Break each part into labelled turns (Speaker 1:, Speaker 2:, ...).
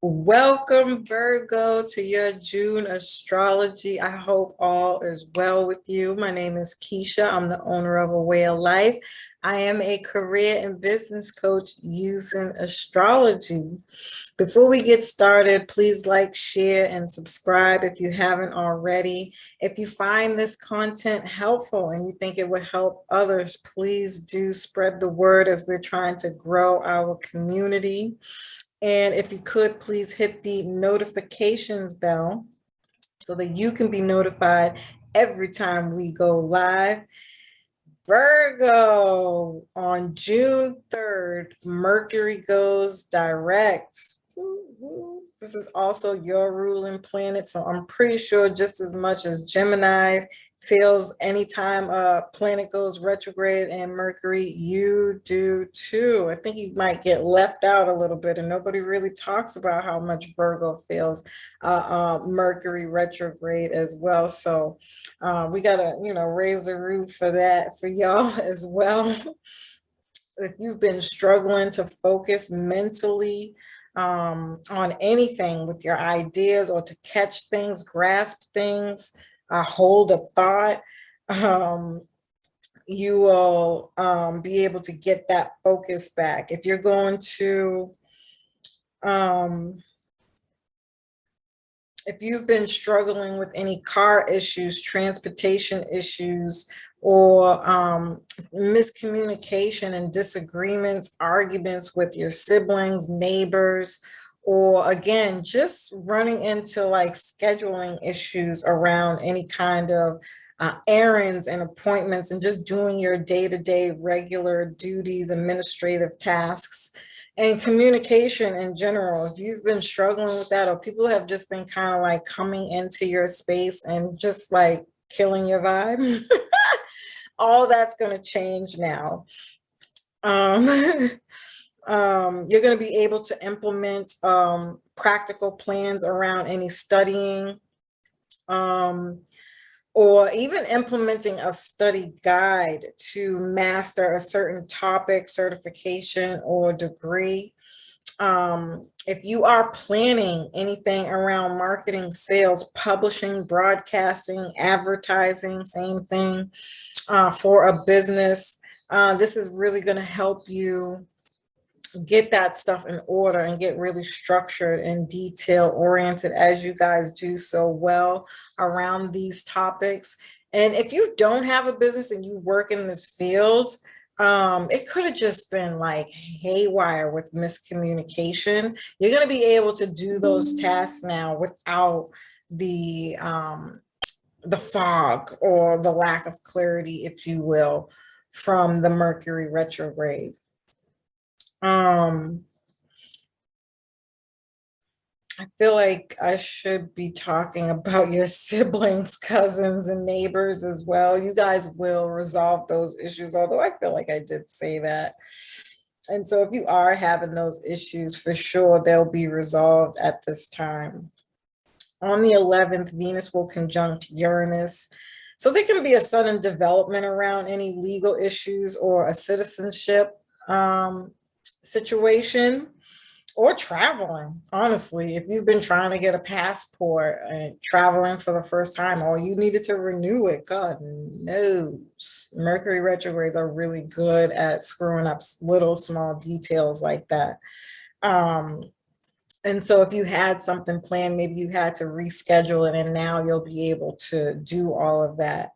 Speaker 1: Welcome, Virgo, to your June astrology. I hope all is well with you. My name is Keisha. I'm the owner of A Way of Life. I am a career and business coach using astrology. Before we get started, please like, share, and subscribe if you haven't already. If you find this content helpful and you think it would help others, please do spread the word as we're trying to grow our community. And if you could, please hit the notifications bell so that you can be notified every time we go live. Virgo, on June 3rd, Mercury goes direct. This is also your ruling planet, so I'm pretty sure just as much as Gemini feels anytime a planet goes retrograde and Mercury, you do too. I think you might get left out a little bit, and nobody really talks about how much Virgo feels Mercury retrograde as well. So we gotta, raise the roof for that for y'all as well. If you've been struggling to focus mentally on anything with your ideas or to catch things, grasp things, hold a thought, you will be able to get that focus back. If you're going to, if you've been struggling with any car issues, transportation issues, or miscommunication and disagreements, arguments with your siblings, neighbors, or again, just running into like scheduling issues around any kind of errands and appointments and just doing your day-to-day regular duties, administrative tasks, and communication in general. If you've been struggling with that, or people have just been kind of like coming into your space and just like killing your vibe, all that's going to change now. You're going to be able to implement practical plans around any studying, or even implementing a study guide to master a certain topic, certification, or degree. If you are planning anything around marketing, sales, publishing, broadcasting, advertising, same thing for a business, this is really going to help you get that stuff in order and get really structured and detail oriented, as you guys do so well around these topics. And if you don't have a business and you work in this field, it could have just been like haywire with miscommunication. You're going to be able to do those tasks now without the fog or the lack of clarity, if you will, from the Mercury retrograde. I feel like I should be talking about your siblings, cousins, and neighbors as well. You guys will resolve those issues, although I feel like I did say that. And so if you are having those issues, for sure, they'll be resolved at this time. On the 11th, Venus will conjunct Uranus. So there can be a sudden development around any legal issues or a citizenship situation, or traveling. Honestly, if you've been trying to get a passport and traveling for the first time, or you needed to renew it, God knows. Mercury retrogrades are really good at screwing up little small details like that. And so if you had something planned, maybe you had to reschedule it, and now you'll be able to do all of that.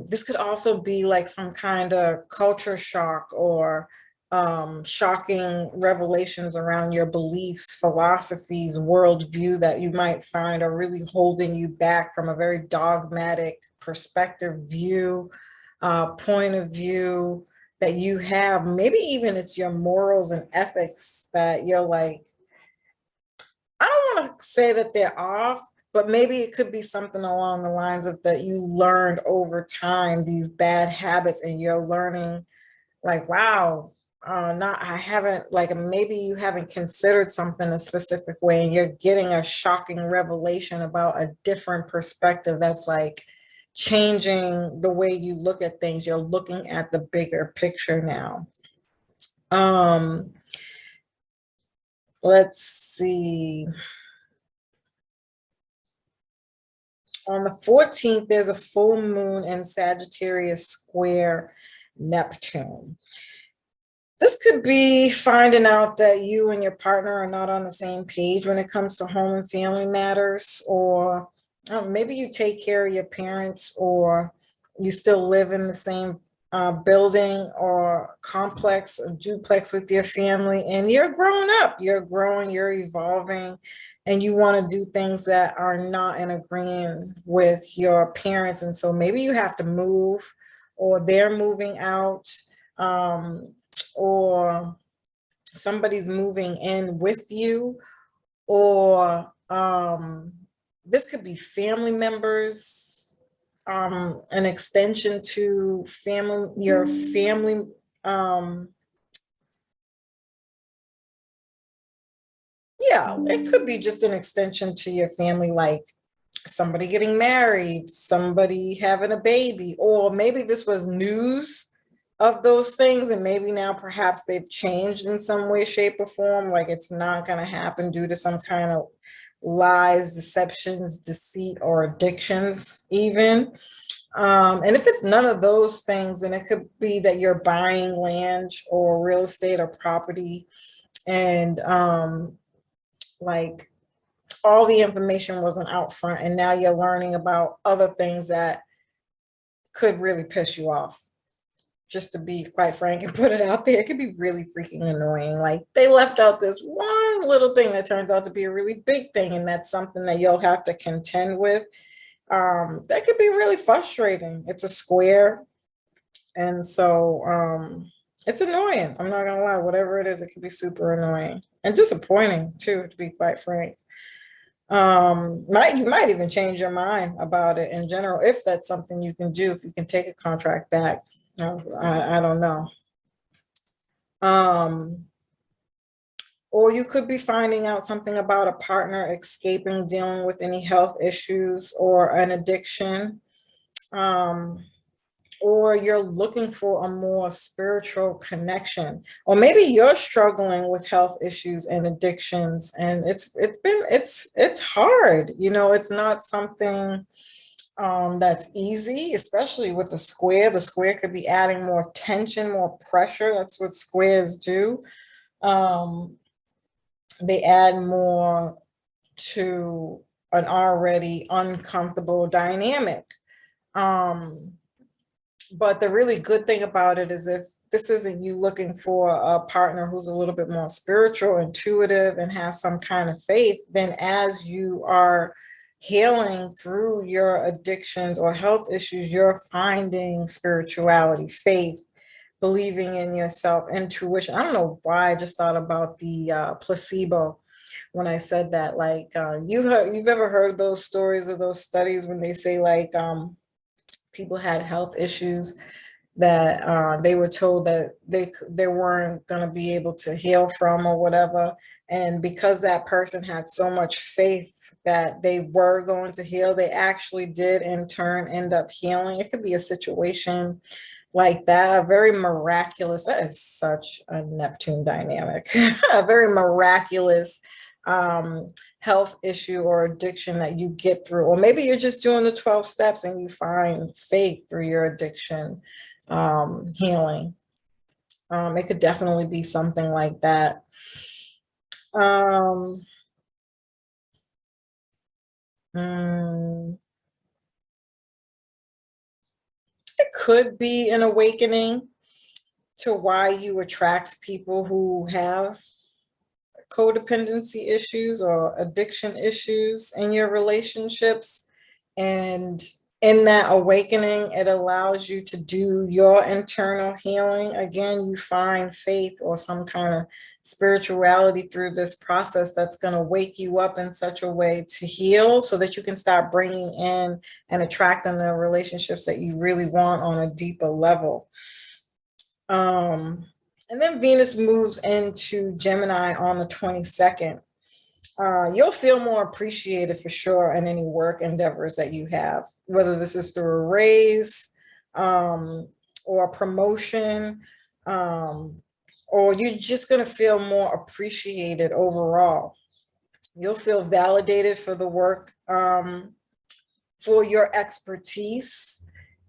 Speaker 1: This could also be like some kind of culture shock, or shocking revelations around your beliefs, philosophies, worldview that you might find are really holding you back from a very dogmatic perspective, view, point of view that you have. Maybe even it's your morals and ethics that you're like, I don't want to say that they're off, but maybe it could be something along the lines of that you learned over time, these bad habits, and you're learning like, wow, not I haven't, like, maybe you haven't considered something a specific way, and you're getting a shocking revelation about a different perspective that's like changing the way you look at things. You're looking at the bigger picture now. Let's see. On the 14th, there's a full moon in Sagittarius square Neptune. This could be finding out that you and your partner are not on the same page when it comes to home and family matters, or maybe you take care of your parents, or you still live in the same building or complex or duplex with your family, and you're growing up, you're growing, you're evolving, and you want to do things that are not in agreement with your parents. And so maybe you have to move, or they're moving out. Or somebody's moving in with you, or this could be family members, an extension to family, your family. Yeah, it could be just an extension to your family, like somebody getting married, somebody having a baby, or maybe this was news of those things, and maybe now perhaps they've changed in some way, shape, or form, like it's not going to happen due to some kind of lies, deceptions, deceit, or addictions even. And if it's none of those things, then it could be that you're buying land or real estate or property, and like all the information wasn't out front, and now you're learning about other things that could really piss you off. Just to be quite frank and put it out there, it could be really freaking annoying. Like they left out this one little thing that turns out to be a really big thing, and that's something that you'll have to contend with. That could be really frustrating. It's a square, and so it's annoying. I'm not gonna lie, whatever it is, it could be super annoying and disappointing too, to be quite frank. You might even change your mind about it in general, if that's something you can do, if you can take a contract back. I don't know. Um, or you could be finding out something about a partner escaping dealing with any health issues or an addiction. Um, or you're looking for a more spiritual connection, or maybe you're struggling with health issues and addictions, and it's hard, it's not something that's easy, especially with the square. The square could be adding more tension, more pressure. That's what squares do. um, they add more to an already uncomfortable dynamic. um, But the really good thing about it is, if this isn't you looking for a partner who's a little bit more spiritual, intuitive, and has some kind of faith, then as you are healing through your addictions or health issues, you're finding spirituality, faith, believing in yourself, intuition. I don't know why I just thought about the placebo when I said that. Like you've ever heard those stories or those studies when they say like people had health issues that they were told that they weren't going to be able to heal from or whatever, and because that person had so much faith that they were going to heal, they actually did in turn end up healing. It could be a situation like that, a very miraculous, that is such a Neptune dynamic, a very miraculous um, health issue or addiction that you get through. Or maybe you're just doing the 12 steps and you find faith through your addiction healing. It could definitely be something like that. Um, mm, it could be an awakening to why you attract people who have codependency issues or addiction issues in your relationships. And in that awakening, it allows you to do your internal healing. Again, you find faith or some kind of spirituality through this process that's going to wake you up in such a way to heal, so that you can start bringing in and attracting the relationships that you really want on a deeper level. Um, and then Venus moves into Gemini on the 22nd. You'll feel more appreciated for sure in any work endeavors that you have, whether this is through a raise or a promotion, um, or you're just going to feel more appreciated overall. You'll feel validated for the work, for your expertise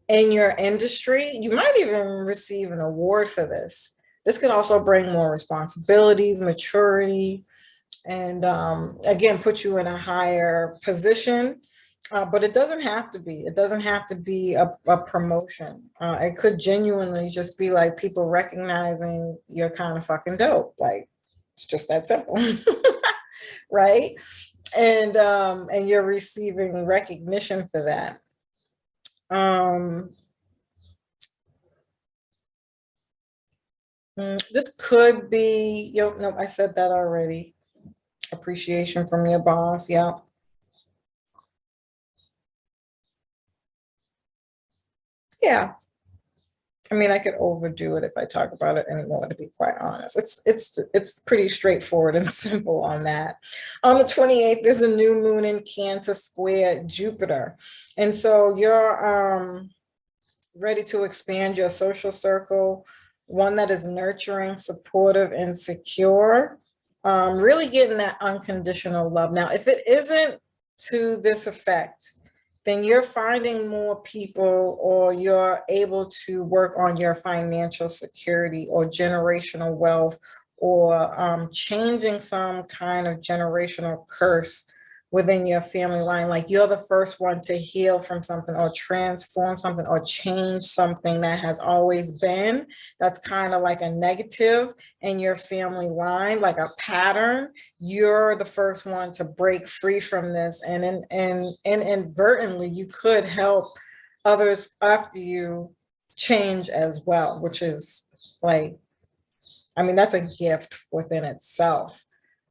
Speaker 1: in your industry. You might even receive an award for this. This could also bring more responsibilities, maturity, and again, put you in a higher position. But it doesn't have to be. It doesn't have to be a promotion. It could genuinely just be like people recognizing you're kind of fucking dope. Like, it's just that simple. Right? And you're receiving recognition for that. This could be, no, I said that already. Appreciation from your boss. Yeah. Yeah. I mean, I could overdo it if I talk about it anymore, to be quite honest. It's pretty straightforward and simple on that. On the 28th, there's a new moon in Cancer square Jupiter. And so you're ready to expand your social circle, one that is nurturing, supportive, and secure. Really getting that unconditional love. Now, if it isn't to this effect, then you're finding more people, or you're able to work on your financial security or generational wealth, or changing some kind of generational curse within your family line. Like, you're the first one to heal from something, or transform something, or change something that has always been, that's kind of like a negative in your family line, like a pattern. You're the first one to break free from this, and inadvertently you could help others after you change as well, which is like, I mean, that's a gift within itself.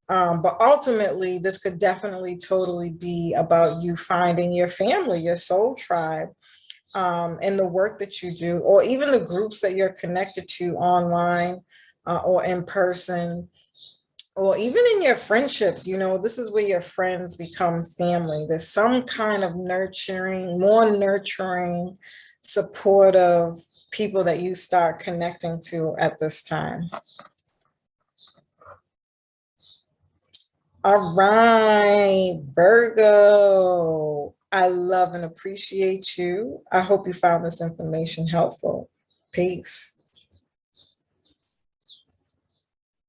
Speaker 1: But ultimately, this could definitely totally be about you finding your family, your soul tribe, and the work that you do, or even the groups that you're connected to online, or in person, or even in your friendships. This is where your friends become family. There's some kind of nurturing, more nurturing, supportive people that you start connecting to at this time. All right, Virgo. I love and appreciate you. I hope you found this information helpful. Peace.